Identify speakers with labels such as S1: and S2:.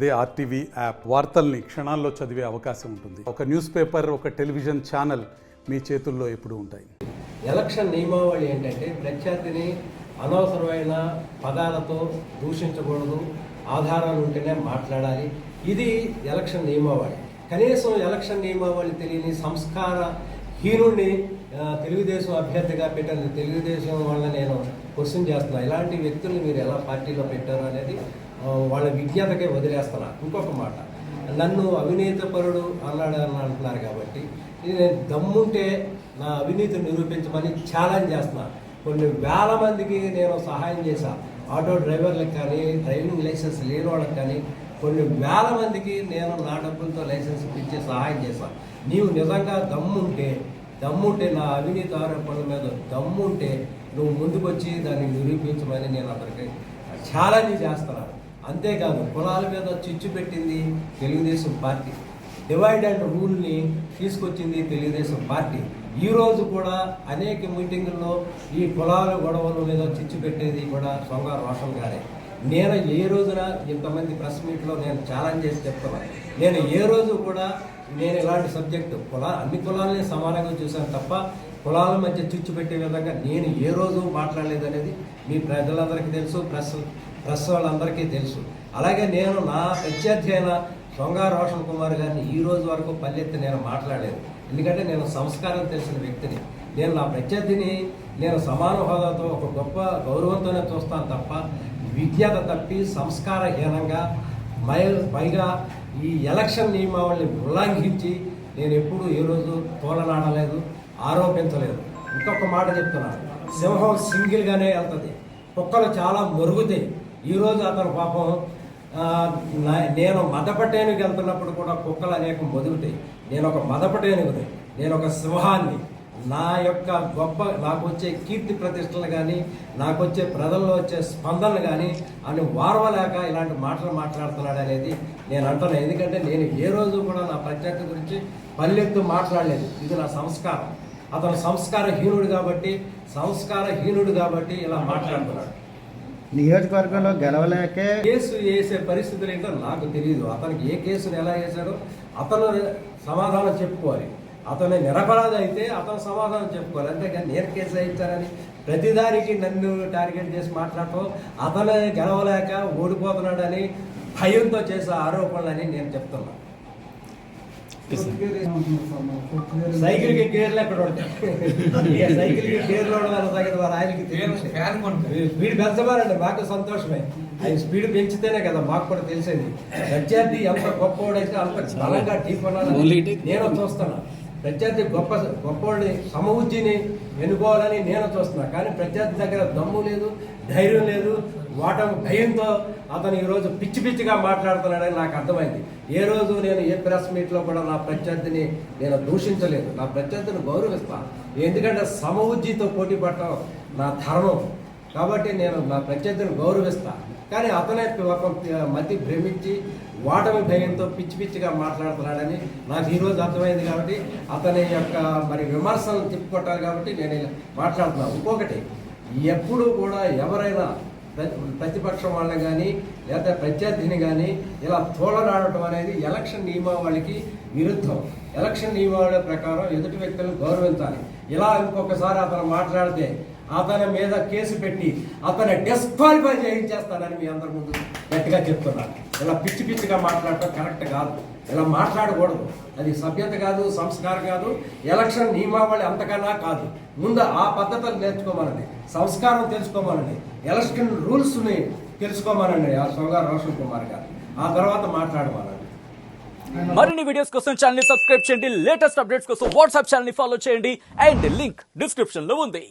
S1: అదే RTV app వార్తల్ని క్షణాల్లో చదివే అవకాశం ఉంటుంది. ఒక న్యూస్ పేపర్, ఒక టెలివిజన్ ఛానల్ మీ చేతుల్లో ఎప్పుడూ ఉంటాయి.
S2: ఎలక్షన్ నియమావళి ఏంటంటే ప్రత్యర్థిని అనవసరమైన పదాలతో దూషించకూడదు, ఆధారాలు ఉంటేనే మాట్లాడాలి. ఇది ఎలక్షన్ నియమావళి. కనీసం ఎలక్షన్ నియమావళి తెలియని సంస్కార హీనుడిని తెలుగుదేశం అభ్యర్థిగా పెట్టిన తెలుగుదేశం వల్ల నేను క్వశ్చన్ చేస్తున్నా. ఇలాంటి వ్యక్తుల్ని మీరు ఎలా పార్టీలో పెట్టారు అనేది వాళ్ళ విజ్ఞతకే వదిలేస్తున్నా. ఇంకొక మాట, నన్ను అవినీతిపరుడు అంటున్నారు కాబట్టి నేను దమ్ముంటే నా అవినీతిని నిరూపించమని ఛాలెంజ్ చేస్తున్నాను. కొన్ని వేల మందికి నేను సహాయం చేశా. ఆటో డ్రైవర్లకు కానీ, డ్రైవింగ్ లైసెన్స్ లేని వాళ్ళకి కానీ కొన్ని వేల మందికి నేను నా డబ్బులతో లైసెన్స్ ఇచ్చే సహాయం చేశాను. నీవు నిజంగా దమ్ముంటే నా అవినీతి ఆరోపణల మీద దమ్ముంటే నువ్వు ముందుకొచ్చి దాన్ని నిరూపించమని నేను అతనికి ఛాలెంజ్ చేస్తున్నాను. అంతేకాదు, కులాల మీద చిచ్చు పెట్టింది తెలుగుదేశం పార్టీ, డివైడ్ అండ్ రూల్ని తీసుకొచ్చింది తెలుగుదేశం పార్టీ. ఈరోజు కూడా అనేక మీటింగుల్లో ఈ కులాల గొడవల మీద చిచ్చు పెట్టేది కూడా సొంగ రోషన్ గారే. నేను ఏ రోజున ఇంతమంది ప్రెస్ మీట్లో నేను ఛాలెంజ్ చేసి చెప్తున్నాను. నేను ఏ రోజు కూడా నేను ఇలాంటి సబ్జెక్టు అన్ని కులాలని సమానంగా చూశాను తప్ప కులాల మధ్య చిచ్చు పెట్టే విధంగా నేను ఏ రోజు మాట్లాడలేదనేది మీ ప్రజలందరికీ తెలుసు, ప్రెస్ వాళ్ళందరికీ తెలుసు. అలాగే నేను నా ప్రత్యర్థి అయిన సొంగ రోషన్ కుమార్ గారిని ఈ రోజు వరకు పల్లెత్తి నేను మాట్లాడలేదు. ఎందుకంటే నేను సంస్కారం తెలిసిన వ్యక్తిని. నేను నా ప్రత్యర్థిని నేను సమాన హోదాతో ఒక గొప్ప గౌరవంతోనే చూస్తాను తప్ప విజ్ఞత తప్పి సంస్కారహీనంగా పైగా ఈ ఎలక్షన్ నియమావళిని ఉల్లంఘించి నేను ఎప్పుడూ ఏ రోజు తోలనాడలేదు, ఆరోపించలేదు. ఇంకొక మాట చెప్తున్నాను, సింహం సింగిల్గానే వెళ్తుంది, కుక్కలు చాలా మొరుగుతాయి. ఈరోజు అతను పాపం నేను మదపటేనుగు వెళ్తున్నప్పుడు కూడా కుక్కలు అనేకం మొదుగుతాయి. నేను ఒక మదపటేనుగుని, నేను ఒక సింహాన్ని. నా యొక్క నాకు వచ్చే కీర్తి ప్రతిష్టలు కానీ, నాకు వచ్చే ప్రజల్లో వచ్చే స్పందనలు కానీ అని వారవలేక ఇలాంటి మాటలు మాట్లాడుతున్నాడు అనేది నేను అంటున్నాను. ఎందుకంటే నేను ఏ రోజు కూడా నా ప్రత్యర్థి గురించి పల్లెత్తు మాట్లాడలేదు. ఇది నా సంస్కారం. అతను సంస్కారహీనుడు కాబట్టి ఇలా మాట్లాడుతున్నాడు.
S3: నియోజకవర్గంలో గెలవలేకే
S2: కేసు వేసే పరిస్థితులు ఏంటో నాకు తెలియదు. అతనికి ఏ కేసును ఎలా వేశాడో అతను సమాధానం చెప్పుకోవాలి. అతను నిరపరాధి అయితే అతను సమాధానం చెప్పుకోవాలి. అంతేగాని నేను కేసు వేయించానని ప్రతిదానికి నన్ను టార్గెట్ చేసి మాట్లాడటం, అతను గెలవలేక ఓడిపోతున్నాడని భయంతో చేసే ఆరోపణలని నేను చెప్తున్నాను. సైకిల్కి గేర్లు ఎక్కడ ఉంటాయి? సైకిల్కి గేర్లు ఉండదు. ఆయనకి స్పీడ్ పెంచమారండి, మాకు సంతోషమే. ఆయన స్పీడ్ పెంచితేనే కదా మాకు కూడా తెలిసేది. ప్రత్యర్థి ఎంత గొప్పవాడైతే అంత బలంగా ఢీ కొనాలని నేను చూస్తున్నా. ప్రత్యర్థి గొప్పవాడిని సమవుజ్జిని వెనుకోవాలని నేను చూస్తున్నా. కానీ ప్రత్యర్థి దగ్గర దమ్ము లేదు, ధైర్యం లేదు. ఓటమి భయంతో అతను ఈరోజు పిచ్చిగా మాట్లాడుతున్నాడని నాకు అర్థమైంది. ఏ రోజు నేను ఏ ప్రెస్ మీట్లో కూడా నా ప్రత్యర్థిని నేను దూషించలేదు. నా ప్రత్యర్థిని గౌరవిస్తాను. ఎందుకంటే సమవుజ్జితో పోటీ పడటం నా ధర్మం కాబట్టి నేను నా ప్రత్యర్థిని గౌరవిస్తాను. కానీ అతనే మతి భ్రమించి ఓటమి భయంతో పిచ్చిగా మాట్లాడుతున్నాడని నాకు ఈరోజు అర్థమైంది. కాబట్టి అతని యొక్క విమర్శలను తిప్పుకొట్టాలి కాబట్టి నేను మాట్లాడుతున్నాను. ఇంకొకటి, ఎప్పుడు కూడా ఎవరైనా ప్రతిపక్షం వాళ్ళని కానీ లేదా ప్రత్యర్థిని కానీ ఇలా తోలనాడటం అనేది ఎలక్షన్ నియమావళికి విరుద్ధం. ఎలక్షన్ నియమావళి ప్రకారం ఎదుటి వ్యక్తులను గౌరవించాలి. ఇలా ఇంకొకసారి అతను మాట్లాడితే అతని మీద కేసు పెట్టి అతన్ని డిస్క్వాలిఫై చేయించేస్తానని మీ అందరి ముందు గట్టిగా చెప్తున్నాను. ఇలా పిచ్చిగా మాట్లాడటం కరెక్ట్ కాదు. ఇలా మాట్లాడకూడదు. అది సభ్యత కాదు, సంస్కారం కాదు, ఎలక్షన్ నియమావళి అంతకన్నా కాదు. ముందు ఆ పద్ధతులు నేర్చుకోమనండి, సంస్కారం తెలుసుకోమనండి, ఎలక్షన్ రూల్స్ని తెలుసుకోమనండి ఆ సొంగ రోషన్ కుమార్ గారు. ఆ తర్వాత మాట్లాడమనండి.
S4: మరిన్ని వీడియోస్ కోసం ఛానల్ ని సబ్స్క్రైబ్ చేయండి. లేటెస్ట్ అప్డేట్స్ కోసం వాట్సాప్ ఛానల్ ని ఫాలో చేయండి. అండ్ లింక్ డిస్క్రిప్షన్ లో ఉంది.